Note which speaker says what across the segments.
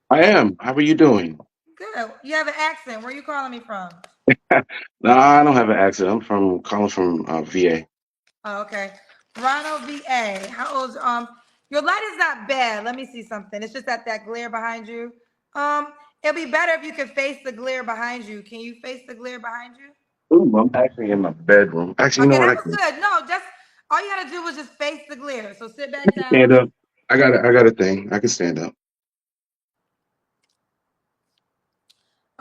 Speaker 1: I am. How are you doing?
Speaker 2: Good. You have an accent. Where are you calling me from?
Speaker 1: No, I don't have an accent. I'm from calling from VA.
Speaker 2: Oh, okay. Ronald VA. How old? Your light is not bad. Let me see something. It's just that glare behind you. It'll be better if you could face the glare behind you. Can you face the glare behind you?
Speaker 1: Ooh, I'm actually in my bedroom. Actually, you know
Speaker 2: Okay,
Speaker 1: what?
Speaker 2: that
Speaker 1: I
Speaker 2: was
Speaker 1: can
Speaker 2: good. No, just all you gotta do was just face the glare. So sit back
Speaker 1: stand
Speaker 2: down.
Speaker 1: up. I got a thing. I can stand up.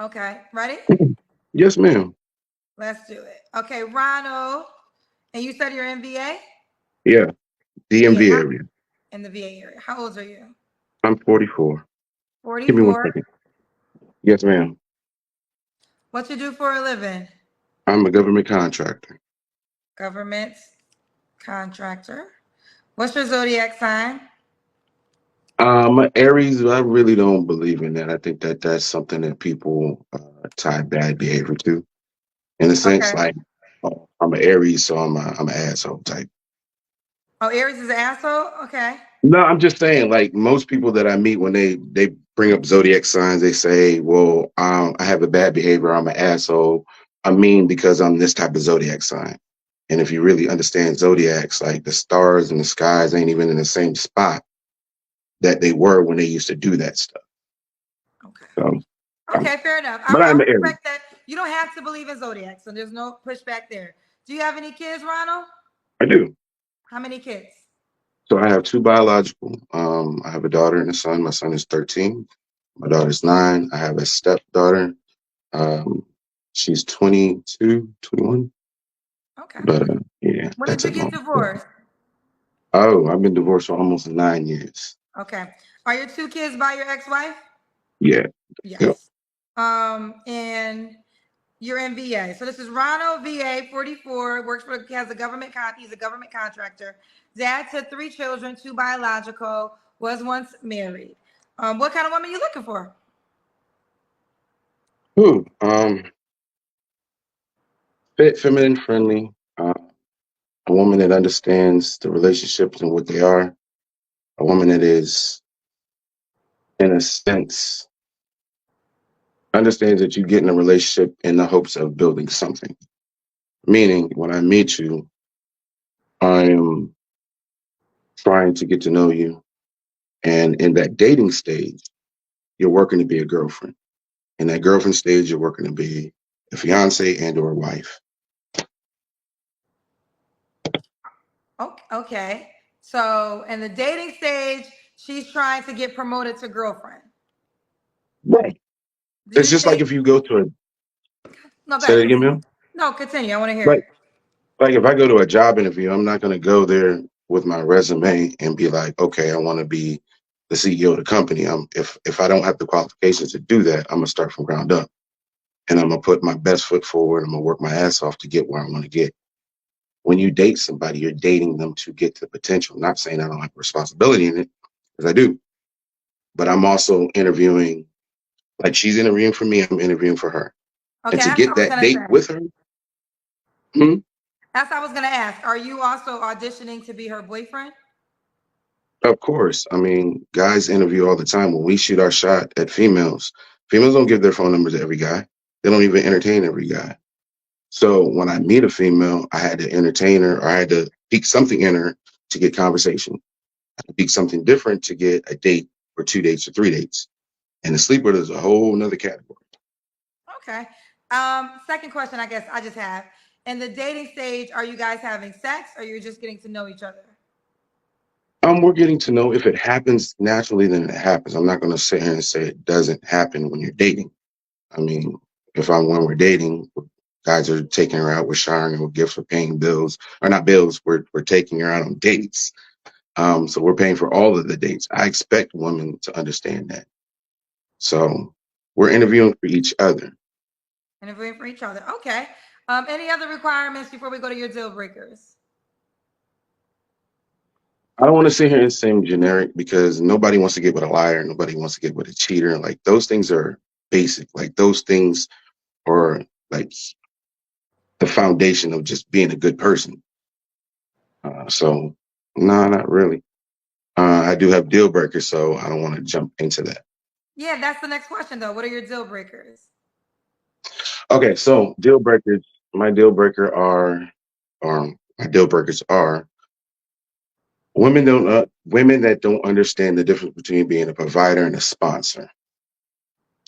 Speaker 2: Okay, ready?
Speaker 1: Yes, ma'am.
Speaker 2: Let's do it. Okay, Ronald. And you said you're in VA?
Speaker 1: Yeah,
Speaker 2: VA.
Speaker 1: DMV area.
Speaker 2: In the VA area. How old are you?
Speaker 1: I'm 44. Give me one
Speaker 2: 44.
Speaker 1: second. Yes, ma'am.
Speaker 2: What you do for a living?
Speaker 1: I'm a government contractor.
Speaker 2: Government contractor. What's your zodiac sign?
Speaker 1: Aries. I really don't believe in that. I think that that's something that people tie bad behavior to. In a sense,
Speaker 2: Okay.
Speaker 1: like I'm an Aries, so I'm an asshole type.
Speaker 2: Oh, Aries is an asshole? Okay.
Speaker 1: No, I'm just saying, like most people that I meet when they bring up zodiac signs, they say, "Well, I have a bad behavior. I'm an asshole. I mean, because I'm this type of zodiac sign." And if you really understand zodiacs, like the stars and the skies ain't even in the same spot that they were when they used to do that stuff.
Speaker 2: Okay.
Speaker 1: So,
Speaker 2: Okay, fair enough.
Speaker 1: but
Speaker 2: I
Speaker 1: I'm an Aries.
Speaker 2: respect that. You don't have to believe in zodiac, so there's no pushback there. Do you have any kids, Ronald?
Speaker 1: I do.
Speaker 2: How many kids?
Speaker 1: So I have two biological. I have a daughter and a son. My son is 13. My daughter's 9. I have a stepdaughter. Um, she's 22, 21.
Speaker 2: Okay.
Speaker 1: But yeah,
Speaker 2: When did
Speaker 1: that's
Speaker 2: you
Speaker 1: a
Speaker 2: get
Speaker 1: long
Speaker 2: divorced?
Speaker 1: story. Oh, I've been divorced for almost 9 years.
Speaker 2: Okay. Are your two kids by your ex-wife?
Speaker 1: Yeah. Yep.
Speaker 2: Yes. And you're in VA. So this is Ronald VA, 44, works for has a he's a government contractor. Dad to three children, two biological, was once married. What kind of woman you looking for?
Speaker 1: Ooh, fit, feminine, friendly. A woman that understands the relationships and what they are. A woman that is, in a sense, understands that you get in a relationship in the hopes of building something. Meaning, when I meet you, I'm trying to get to know you. And in that dating stage, you're working to be a girlfriend. In that girlfriend stage, you're working to be a fiance and or a wife.
Speaker 2: Okay. So in the dating stage, she's trying to get promoted to girlfriend.
Speaker 1: Right.
Speaker 2: Do
Speaker 1: It's
Speaker 2: you
Speaker 1: just like
Speaker 2: think?
Speaker 1: if you go to a
Speaker 2: No, go
Speaker 1: say
Speaker 2: ahead,
Speaker 1: it again,
Speaker 2: continue.
Speaker 1: ma'am.
Speaker 2: No, continue. I want to hear
Speaker 1: Like
Speaker 2: it.
Speaker 1: like if I go to a job interview, I'm not gonna go there with my resume and be like, okay, I want to be the CEO of the company. If I don't have the qualifications to do that, I'm gonna start from ground up and I'm gonna put my best foot forward. I'm gonna work my ass off to get where I want to get. When you date somebody, you're dating them to get to the potential. I'm not saying I don't have responsibility in it, because I do, but I'm also interviewing, like she's interviewing for me, I'm interviewing for her. And
Speaker 2: Okay,
Speaker 1: to
Speaker 2: that's
Speaker 1: get
Speaker 2: what I was
Speaker 1: that
Speaker 2: gonna
Speaker 1: date
Speaker 2: say.
Speaker 1: with her, hmm,
Speaker 2: That's what I was gonna ask. Are you also auditioning to be her boyfriend?
Speaker 1: of course. I mean, guys interview all the time. When we shoot our shot at females, females don't give their phone numbers to every guy. They don't even entertain every guy. So when I meet a female, I had to entertain her or I had to peek something in her to get conversation. I had to peek something different to get a date or 2 dates or 3 dates. And the sleeper is a whole nother category.
Speaker 2: Okay. Second question, I guess I just have. In the dating stage, are you guys having sex or you're just getting to know each other?
Speaker 1: We're getting to know if it happens naturally, then it happens. I'm not going to sit here and say it doesn't happen when you're dating. I mean, if I'm when we're dating, guys are taking her out, we're showering her with gifts, we're paying bills, or not bills, we're taking her out on dates. So we're paying for all of the dates. I expect women to understand that. So we're interviewing for each other.
Speaker 2: Interviewing for each other. Okay. Any other requirements before we go to your deal breakers?
Speaker 1: I don't want to sit here and say generic because nobody wants to get with a liar, nobody wants to get with a cheater. Like those things are basic. Like those things are like the foundation of just being a good person. So no, not really. I do have deal breakers, so I don't want to jump into that.
Speaker 2: Yeah, that's the next question though. What are your deal breakers?
Speaker 1: Okay, so deal breakers. My deal breaker are, my deal breakers are women that don't understand the difference between being a provider and a sponsor.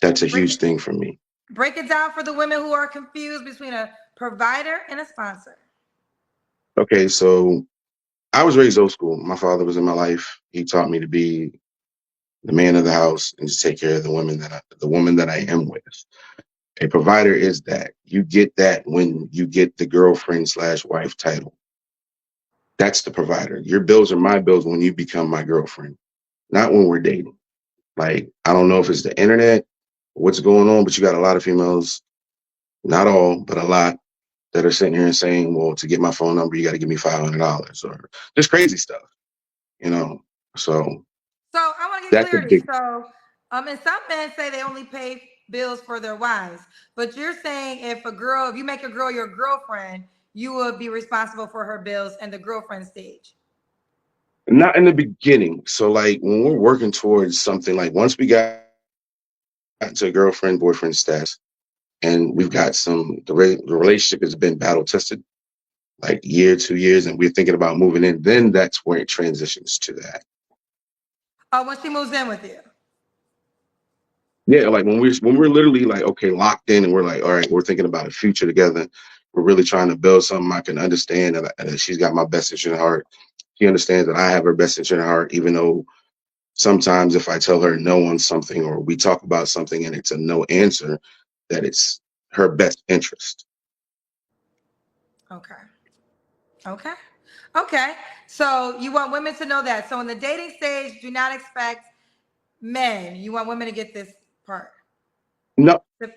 Speaker 1: That's a
Speaker 2: Break
Speaker 1: huge
Speaker 2: it
Speaker 1: thing for me.
Speaker 2: break it down for the women who are confused between a provider and a sponsor.
Speaker 1: Okay, so I was raised old school. My father was in my life. He taught me to be the man of the house and to take care of the woman that I am with. A provider is that. You get that when you get the girlfriend slash wife title. That's the provider. Your bills are my bills when you become my girlfriend, not when we're dating. Like, I don't know if it's the internet, what's going on, but you got a lot of females, not all, but a lot, that are sitting here and saying, well, to get my phone number, you got to give me $500 or just crazy stuff, you know? So
Speaker 2: So I want to get
Speaker 1: that's a
Speaker 2: clarity.
Speaker 1: big,
Speaker 2: So, and some men say they only pay bills for their wives, but you're saying if you make a girl your girlfriend, you will be responsible for her bills and the girlfriend stage.
Speaker 1: not in the beginning. So, like, when we're working towards something, like, once we got to girlfriend, boyfriend status, and we've got the relationship has been battle tested, like year, 2 years, and we're thinking about moving in, then that's where it transitions to that.
Speaker 2: Oh, when she moves in with you.
Speaker 1: Yeah, like when we're literally like, okay, locked in, and we're like, all right, we're thinking about a future together. We're really trying to build something I can understand, and that she's got my best interest at heart. She understands that I have her best interest at heart, even though sometimes if I tell her no on something or we talk about something and it's a no answer, that it's her best interest.
Speaker 2: Okay. Okay. Okay. So you want women to know that. So in the dating stage, do not expect men. You want women to get this part.
Speaker 1: No,
Speaker 2: The-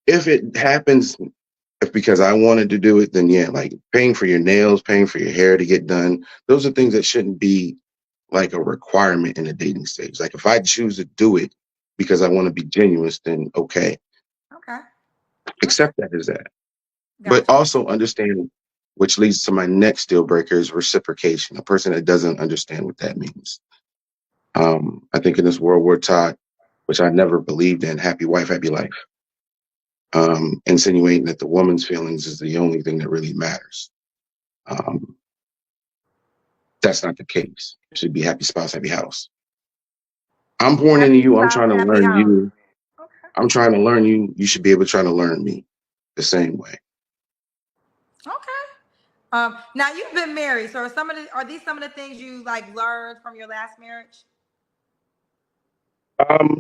Speaker 1: if it happens, if because I wanted to do it, then yeah, like paying for your nails, paying for your hair to get done, those are things that shouldn't be like a requirement in the dating stage. Like if I choose to do it because I want to be genuine, then okay,
Speaker 2: Okay. Okay.
Speaker 1: accept that as that. But
Speaker 2: Got you.
Speaker 1: also understand, which leads to my next deal breaker, is reciprocation. A person that doesn't understand what that means. I think in this world we're taught, which I never believed in, happy wife, happy life. Insinuating that the woman's feelings is the only thing that really matters. Um, that's not the case. It should be happy spouse, happy house. I'm pouring into
Speaker 2: Happy
Speaker 1: you. I'm
Speaker 2: spouse,
Speaker 1: trying to
Speaker 2: happy
Speaker 1: learn
Speaker 2: house.
Speaker 1: you.
Speaker 2: Okay.
Speaker 1: I'm trying to learn you. You should be able to try to learn me the same way.
Speaker 2: Okay. Now you've been married, so are these some of the things you like learned from your last marriage?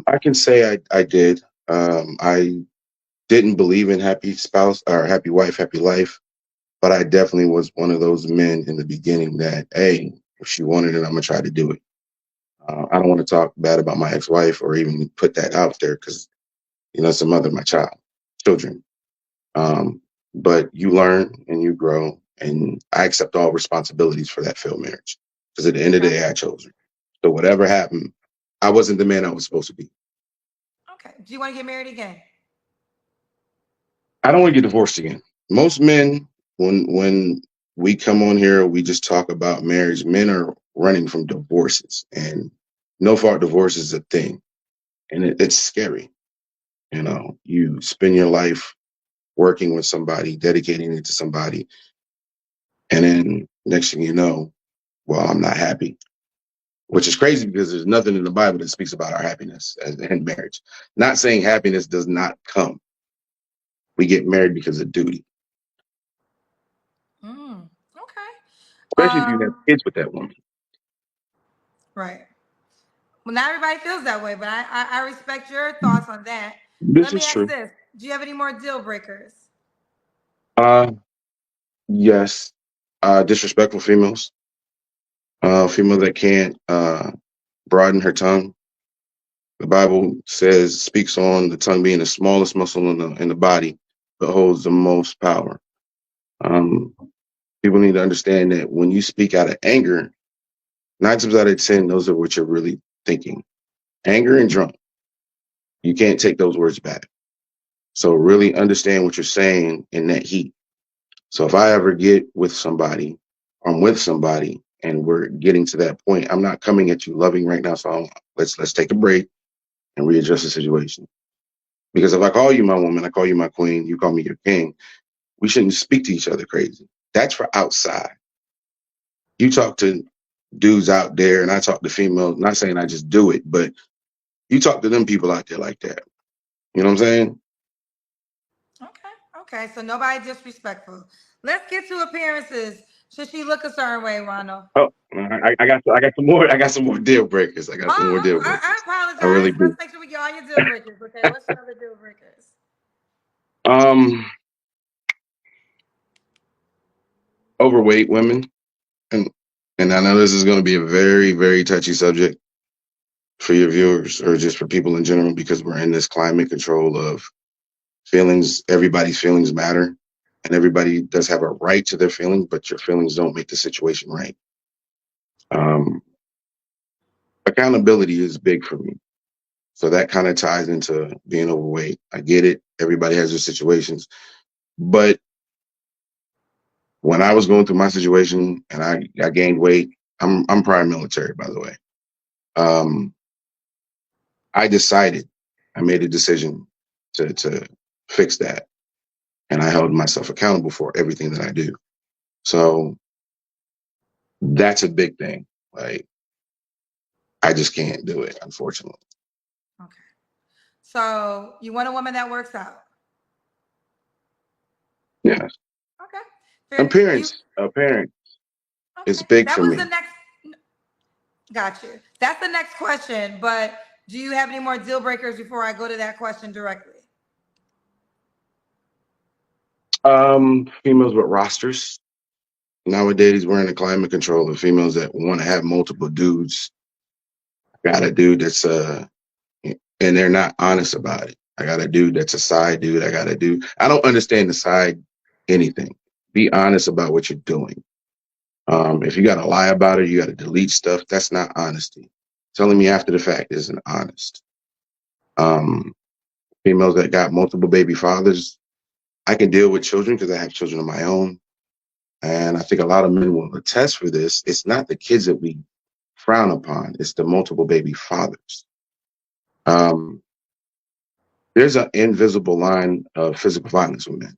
Speaker 1: I can say I did. I didn't believe in happy spouse or happy wife, happy life, but I definitely was one of those men in the beginning that, hey, if she wanted it, I'm gonna try to do it. I don't want to talk bad about my ex-wife or even put that out there because it's the mother of my children. Um, but you learn and you grow, and I accept all responsibilities for that failed marriage because at the end of the
Speaker 2: Okay.
Speaker 1: day, I chose her. So whatever happened, I wasn't the man I was supposed to be.
Speaker 2: Okay. Do you want to get married again?
Speaker 1: I don't want to get divorced again. Most men, when we come on here, we just talk about marriage. Men are running from divorces, and no fault divorce is a thing, and it's scary. You spend your life working with somebody, dedicating it to somebody, and then next thing you know, well, I'm not happy, which is crazy because there's nothing in the Bible that speaks about our happiness as in marriage. Not saying happiness does not come. We get married because of duty,
Speaker 2: Okay.
Speaker 1: especially if you have
Speaker 2: Um,
Speaker 1: kids with that woman.
Speaker 2: right. Well, not everybody feels that way, but I respect your thoughts on that.
Speaker 1: This
Speaker 2: Let me
Speaker 1: is
Speaker 2: ask
Speaker 1: true.
Speaker 2: this: do you have any more deal breakers?
Speaker 1: Uh, yes. Disrespectful females. Female that can't broaden her tongue. The Bible speaks on the tongue being the smallest muscle in the body, but holds the most power. Um, People need to understand that when you speak out of anger, 9 times out of 10, those are what you're really thinking. Anger and drunk. You can't take those words back. So really understand what you're saying in that heat. So if I ever get with somebody, or I'm with somebody, and we're getting to that point, I'm not coming at you loving right now. So let's take a break and readjust the situation. Because if I call you my woman, I call you my queen, you call me your king, we shouldn't speak to each other crazy. That's for outside. You talk to dudes out there, and I talk to females. Not saying I just do it, but you talk to them people out there like that. You know what I'm saying?
Speaker 2: Okay. So nobody disrespectful. Let's get to appearances. Should she look a certain way, Ronald?
Speaker 1: Oh, I got some more. I got some more deal breakers. I got some more deal breakers.
Speaker 2: I
Speaker 1: I really
Speaker 2: apologize. Let's
Speaker 1: do.
Speaker 2: make sure we get all your deal breakers. Okay, what's your other deal breakers?
Speaker 1: Um, Overweight women, and and I know this is going to be a very, very touchy subject for your viewers or just for people in general because we're in this climate control of feelings. Everybody's feelings matter, and everybody does have a right to their feelings, but your feelings don't make the situation right. Um, Accountability is big for me. So that kind of ties into being overweight. I get it. Everybody has their situations. But when I was going through my situation and I gained weight, I'm prior military, by the way. Um, I made a decision to fix that. And I held myself accountable for everything that I do. So that's a big thing. Like I just can't do it, unfortunately.
Speaker 2: Okay. So you want a woman that works out?
Speaker 1: Yeah.
Speaker 2: Okay.
Speaker 1: Appearance is
Speaker 2: Okay.
Speaker 1: big
Speaker 2: That
Speaker 1: for
Speaker 2: was the
Speaker 1: me.
Speaker 2: next. Got you. That's the next question. But do you have any more deal breakers before I go to that question directly?
Speaker 1: Females with rosters. Nowadays, we're in a climate control of females that want to have multiple dudes. I got a dude that's and they're not honest about it. I got a dude that's a side dude. I got a dude. I don't understand the side anything. Be honest about what you're doing. If you got to lie about it, you got to delete stuff. That's not honesty. Telling me after the fact isn't honest. Um, Females that got multiple baby fathers, I can deal with children because I have children of my own. And I think a lot of men will attest for this. It's not the kids that we frown upon, it's the multiple baby fathers. Um, there's an invisible line of physical violence with men.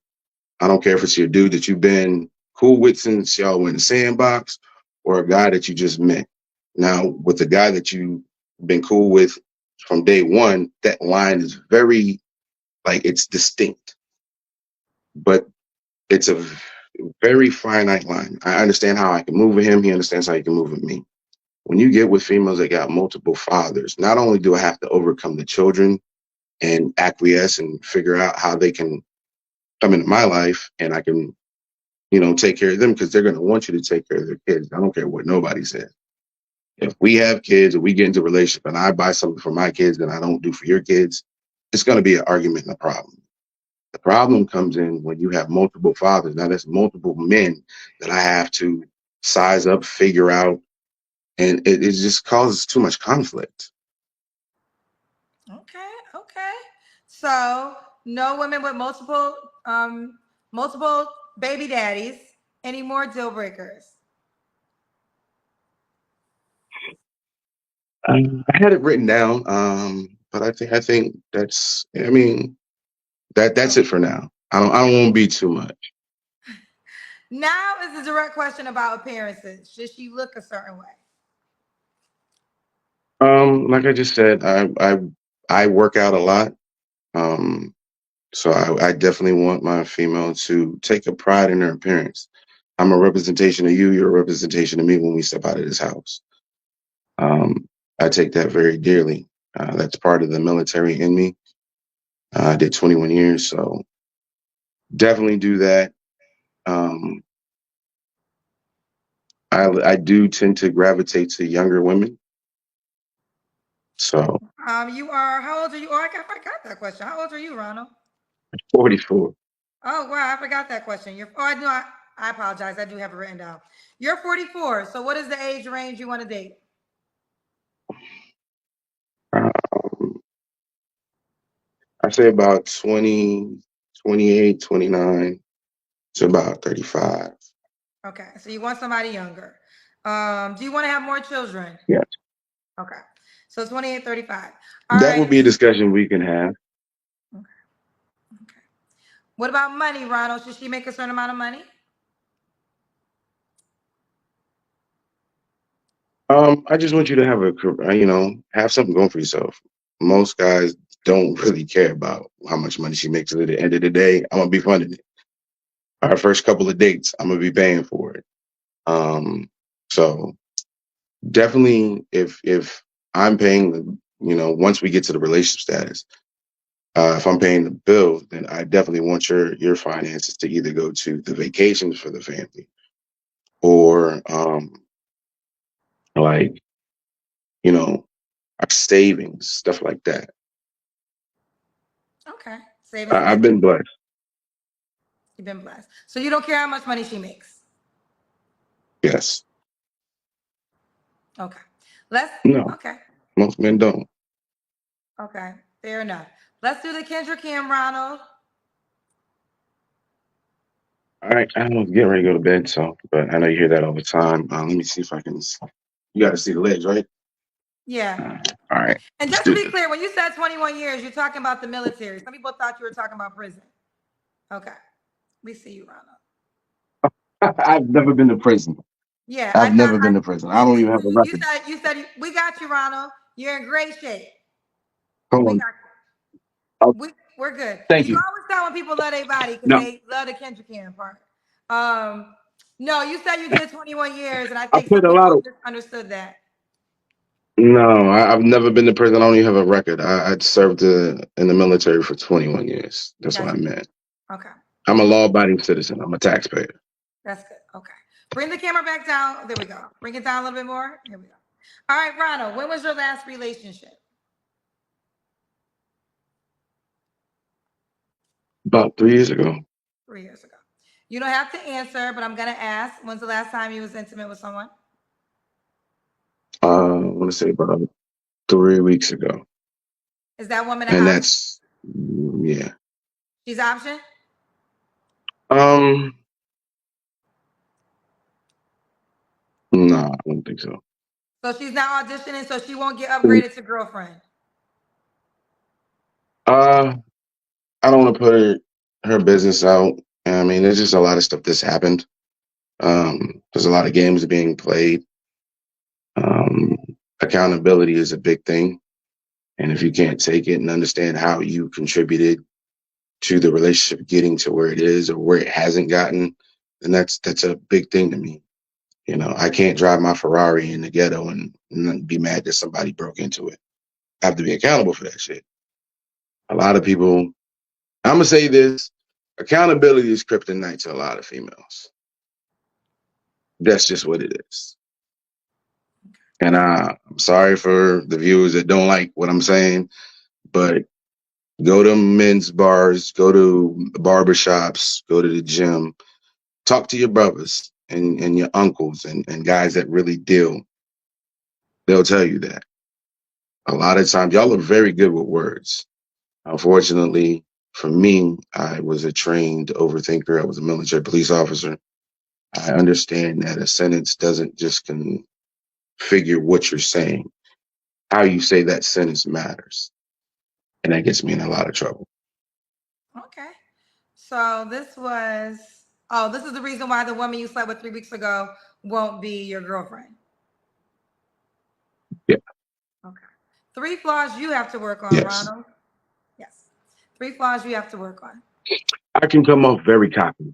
Speaker 1: I don't care if it's your dude that you've been cool with since y'all were in the sandbox or a guy that you just met. Now, with the guy that you've been cool with from day one, that line is very, like, it's distinct, but it's a very finite line. I understand how I can move with him. He understands how he can move with me. When you get with females that got multiple fathers, not only do I have to overcome the children and acquiesce and figure out how they can come into my life and I can, take care of them because they're going to want you to take care of their kids. I don't care what nobody says. If we have kids or we get into a relationship and I buy something for my kids that I don't do for your kids, it's going to be an argument and a problem. The problem comes in when you have multiple fathers. Now, there's multiple men that I have to size up, figure out, and it just causes too much conflict.
Speaker 2: Okay. So no women with multiple baby daddies. Any more deal breakers?
Speaker 1: I had it written down, but I think that's. I mean, that's it for now. I don't want to be too much.
Speaker 2: Now is a direct question about appearances. Should she look a certain way?
Speaker 1: Like I just said, I work out a lot. Um, so I definitely want my female to take a pride in her appearance. I'm a representation of you. You're a representation of me when we step out of this house. Um, I take that very dearly. That's part of the military in me. I did 21 years, so definitely do that. Um, I do tend to gravitate to younger women. So
Speaker 2: You are. How old are you? Oh, I forgot that question. How old are you, Ronald?
Speaker 1: 44.
Speaker 2: Oh wow, I forgot that question. You're. Oh, I do. I apologize. I do have it written down. You're 44. So what is the age range you want to date?
Speaker 1: Um, I say about 20, 28, 29 to about 35.
Speaker 2: Okay. So you want somebody younger. Do you want to have more children?
Speaker 1: Yeah.
Speaker 2: Okay. So 2835. All
Speaker 1: That would
Speaker 2: right.
Speaker 1: be a discussion we can have.
Speaker 2: Okay. Okay. What about money, Ronald? Should she make a certain amount of money?
Speaker 1: I just want you to have have something going for yourself. Most guys don't really care about how much money she makes. At the end of the day, I'm gonna be funding it. Our first couple of dates, I'm gonna be paying for it. So definitely, if I'm paying the, once we get to the relationship status, if I'm paying the bill, then I definitely want your finances to either go to the vacations for the family or like our savings, stuff like that.
Speaker 2: Okay. Savings and
Speaker 1: I've been blessed.
Speaker 2: you've been blessed. So you don't care how much money she makes.
Speaker 1: Yes.
Speaker 2: Okay. Let's
Speaker 1: No,
Speaker 2: okay.
Speaker 1: most men don't.
Speaker 2: Okay. Fair enough. Let's do the Kendra Cam, Ronald.
Speaker 1: All right, I'm getting ready to go to bed, so but I know you hear that all the time. Let me see if I can. You got to see the legs, right?
Speaker 2: Yeah.
Speaker 1: All right,
Speaker 2: And
Speaker 1: let's
Speaker 2: just to
Speaker 1: do
Speaker 2: be
Speaker 1: this.
Speaker 2: clear, when you said 21 years, you're talking about the military. Some people thought you were talking about prison. Okay. We see you, Ronald.
Speaker 1: I've never been to prison.
Speaker 2: Yeah, I
Speaker 1: I've
Speaker 2: thought
Speaker 1: never been to prison. I don't even have a record.
Speaker 2: you said we got you, Ronald. You're in great shape.
Speaker 1: Hold
Speaker 2: We
Speaker 1: on.
Speaker 2: got
Speaker 1: Oh,
Speaker 2: we're good.
Speaker 1: thank
Speaker 2: You
Speaker 1: you.
Speaker 2: always tell when people love their body because
Speaker 1: No,
Speaker 2: they love the Kendra Cam part. No, you said you did 21 years, and I
Speaker 1: I
Speaker 2: think some
Speaker 1: put a lot
Speaker 2: people
Speaker 1: of.
Speaker 2: misunderstood that.
Speaker 1: No, I've never been to prison. I don't even have a record. I served in the military for 21 years. That's what
Speaker 2: That's
Speaker 1: I meant.
Speaker 2: okay.
Speaker 1: I'm a law-abiding citizen. I'm a taxpayer.
Speaker 2: That's good. Okay. Bring the camera back down. There we go. Bring it down a little bit more. Here we go. All right, Ronald, when was your last relationship?
Speaker 1: About 3 years ago.
Speaker 2: 3 years ago. You don't have to answer, but I'm gonna ask. When's the last time you was intimate with someone?
Speaker 1: I want to say about 3 weeks ago,
Speaker 2: Is that woman an
Speaker 1: and
Speaker 2: option?
Speaker 1: that's yeah.
Speaker 2: She's an option?
Speaker 1: Um, no, I don't think so.
Speaker 2: So she's not auditioning, so she won't get upgraded to girlfriend.
Speaker 1: Uh, I don't want to put her business out. I mean, there's just a lot of stuff that's happened. There's a lot of games being played. Um, Accountability is a big thing, and if you can't take it and understand how you contributed to the relationship getting to where it is or where it hasn't gotten, then that's a big thing to me. I can't drive my Ferrari in the ghetto and be mad that somebody broke into it. I have to be accountable for that shit. A lot of people, I'm gonna say this: accountability is kryptonite to a lot of females. That's just what it is. And I'm sorry for the viewers that don't like what I'm saying, but go to men's bars, go to barbershops, go to the gym, talk to your brothers and your uncles and guys that really deal. They'll tell you that. A lot of times, y'all are very good with words. Unfortunately, for me, I was a trained overthinker. I was a military police officer. I understand that a sentence doesn't just configure what you're saying. How you say that sentence matters. And that gets me in a lot of trouble.
Speaker 2: Okay. So this is the reason why the woman you slept with 3 weeks ago won't be your girlfriend.
Speaker 1: Yeah.
Speaker 2: Okay. 3 flaws you have to work on,
Speaker 1: Yes.
Speaker 2: Ronald. Yes. 3 flaws you have to work on.
Speaker 1: I can come off very cocky.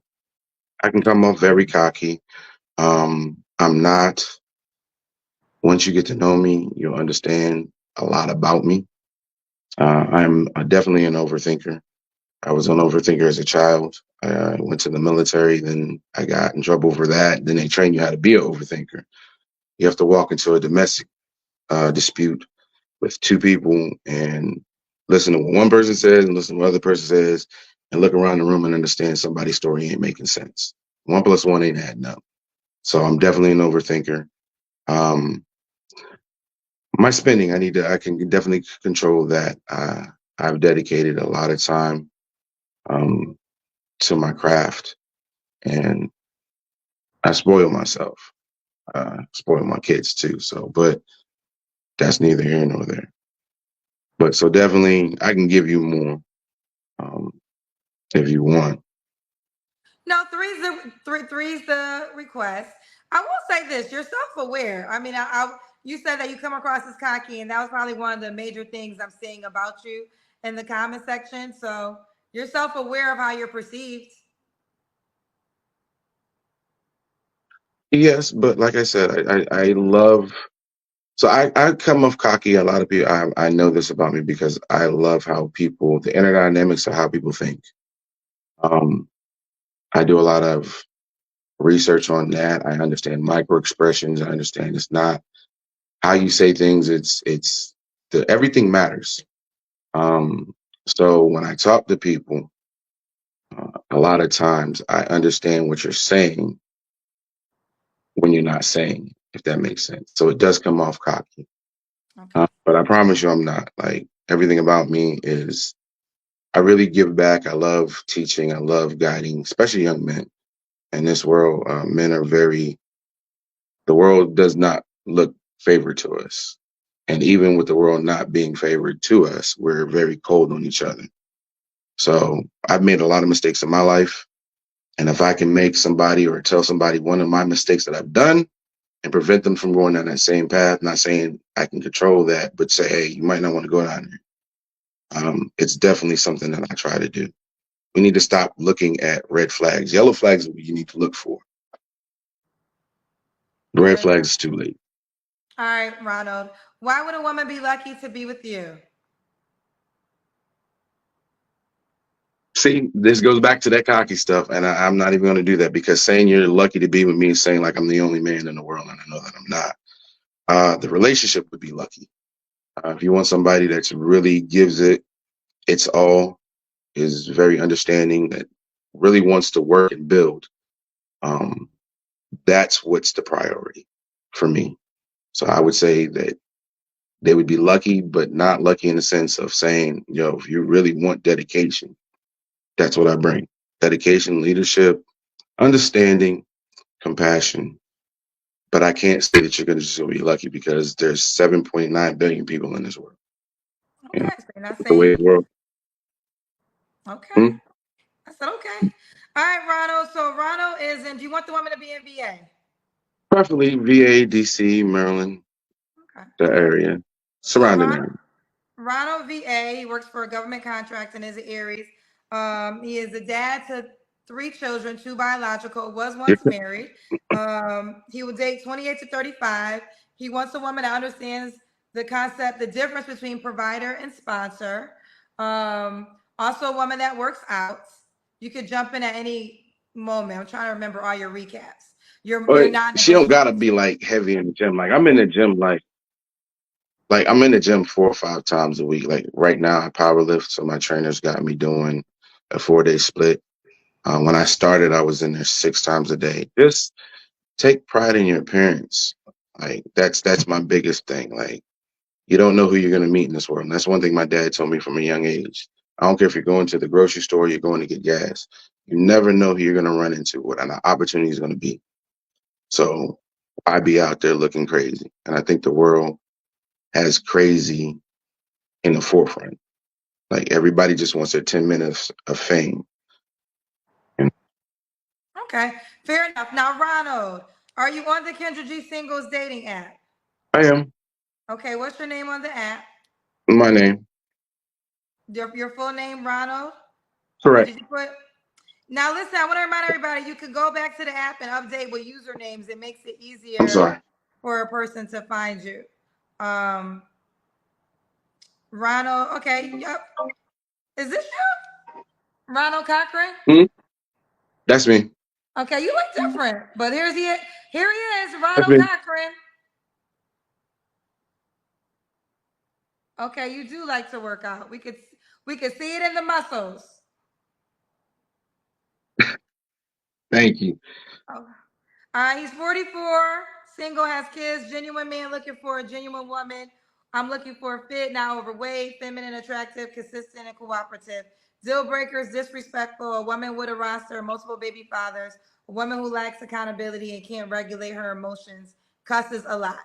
Speaker 1: I can come off very cocky. I'm not. Once you get to know me, you'll understand a lot about me. I'm definitely an overthinker. I was an overthinker as a child. I went to the military, then I got in trouble for that. Then they train you how to be an overthinker. You have to walk into a domestic dispute with two people and listen to what one person says and listen to what the other person says and look around the room and understand somebody's story ain't making sense. 1 + 1 ain't adding up. So I'm definitely an overthinker. Um, my spending, I can definitely control that. I've dedicated a lot of time um, to my craft and I spoil myself, spoil my kids too. So, but that's neither here nor there. But so definitely, I can give you more um, if you want.
Speaker 2: No, three's the request. I will say this: you're self-aware. I mean, you said that you come across as cocky, and that was probably one of the major things I'm seeing about you in the comment section. So you're self-aware of how you're perceived.
Speaker 1: Yes, but like I said, I love. So I come off cocky. A lot of people, I know this about me because I love how people, the inner dynamics of how people think. Um, I do a lot of research on that. I understand micro expressions. I understand it's not how you say things. It's the everything matters. Um, so when I talk to people, a lot of times I understand what you're saying when you're not saying, if that makes sense. So it does come off cocky.
Speaker 2: Okay.
Speaker 1: But I promise you, I'm not. Like everything about me is, I really give back. I love teaching. I love guiding, especially young men. In this world, men are the world does not look favored to us. And even with the world not being favored to us, we're very cold on each other. So I've made a lot of mistakes in my life. And if I can make somebody or tell somebody one of my mistakes that I've done and prevent them from going down that same path, not saying I can control that, but say, hey, you might not want to go down there. It's definitely something that I try to do. We need to stop looking at red flags. Yellow flags are what you need to look for. The red
Speaker 2: Fair
Speaker 1: flags
Speaker 2: enough.
Speaker 1: is too late.
Speaker 2: All right, Ronald. Why would a woman be lucky to be with you?
Speaker 1: See, this goes back to that cocky stuff, and I'm not even going to do that because saying you're lucky to be with me is saying like I'm the only man in the world, and I know that I'm not. The relationship would be lucky. If you want somebody that's really gives it its all, is very understanding, that really wants to work and build, um, that's what's the priority for me. So I would say that they would be lucky, but not lucky in the sense of saying, yo, if you really want dedication, that's what I bring. Dedication, leadership, understanding, compassion. But I can't say that you're going to just be lucky because there's 7.9 billion people in this world. You know,
Speaker 2: Okay, so you're not
Speaker 1: the way
Speaker 2: saying
Speaker 1: the world.
Speaker 2: okay.
Speaker 1: Hmm?
Speaker 2: I said okay. All right, Ronald. So Ronald is in. Do you want the woman to be in VA?
Speaker 1: Preferably VA, DC, Maryland,
Speaker 2: Okay.
Speaker 1: the area,
Speaker 2: So
Speaker 1: surrounding area.
Speaker 2: Ronald VA, he works for a government contract and is an Aries. He is a dad to three children, two biological, was once married. He will date 28 to 35. He wants a woman that understands the concept, the difference between provider and sponsor. Also a woman that works out. You could jump in at any moment. I'm trying to remember all your recaps. Your
Speaker 1: But she don't gotta
Speaker 2: non-negotiables.
Speaker 1: be like heavy in the gym. Like I'm in the gym like I'm in the gym 4 or 5 times a week. Like right now I power lift, so my trainers got me doing a 4-day split. When I started, I was in there 6 times a day. Just take pride in your appearance. Like that's my biggest thing. Like you don't know who you're gonna meet in this world. And that's one thing my dad told me from a young age. I don't care if you're going to the grocery store, you're going to get gas. You never know who you're gonna run into, what an opportunity is gonna be. So I be out there looking crazy. And I think the world has crazy in the forefront. Like everybody just wants their 10 minutes of fame. And
Speaker 2: Okay, fair enough. Now, Ronald, are you on the Kendra G Singles dating app?
Speaker 1: I am
Speaker 2: Okay, what's your name on the app?
Speaker 1: my name.
Speaker 2: Your full name, Ronald? Or
Speaker 1: Correct.
Speaker 2: did you put? Now, listen, I want to remind everybody you can go back to the app and update with usernames. It makes it
Speaker 1: I'm
Speaker 2: easier
Speaker 1: sorry.
Speaker 2: for a person to find you. Um, Ronald, okay, yep. Is this you? Ronald Cochran?
Speaker 1: Hmm? That's me.
Speaker 2: Okay, you look different, but here he is,
Speaker 1: That's
Speaker 2: Ronald
Speaker 1: me.
Speaker 2: Cochran. Okay, you do like to work out. We could see it in the muscles.
Speaker 1: Thank you.
Speaker 2: Oh. He's 44, single, has kids, genuine man looking for a genuine woman. I'm looking for a fit, not overweight, feminine, attractive, consistent, and cooperative. Deal breakers, disrespectful, a woman with a roster, multiple baby fathers, a woman who lacks accountability and can't regulate her emotions, cusses a lot.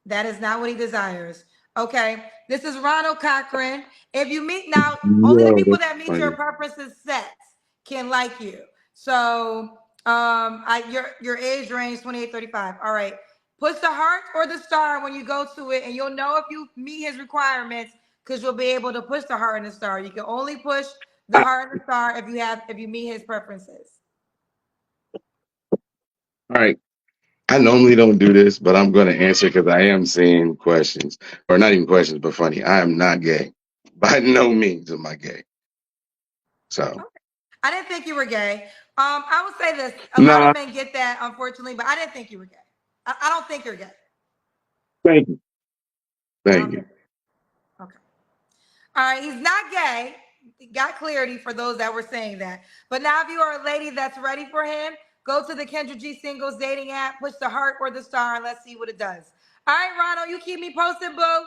Speaker 2: That is not what he desires. Okay. This is Ronald Cochran. If you meet now, only the
Speaker 1: Yo,
Speaker 2: people
Speaker 1: that's
Speaker 2: that meet your
Speaker 1: funny.
Speaker 2: preferences set can like you. So your age range 28-35. All right. Push the heart or the star when you go to it, and you'll know if you meet his requirements because you'll be able to push the heart and the star. You can only push the heart and the star if you meet his preferences.
Speaker 1: All right. I normally don't do this, but I'm going to answer because I am seeing questions, or not even questions, but funny. I am not gay. By no means am I gay. So,
Speaker 2: I didn't think you were gay. I would say this: a lot of
Speaker 1: nah,
Speaker 2: men get that, unfortunately, but I didn't think you were gay. I don't think you're gay.
Speaker 1: thank you.
Speaker 2: I
Speaker 1: Thank
Speaker 2: don't
Speaker 1: you.
Speaker 2: think. Okay. All right. He's not gay. Got clarity for those that were saying that. But now, if you are a lady that's ready for him, go to the Kendra G Singles dating app, push the heart or the star, and let's see what it does. All right, Ronald, you keep me posted, boo.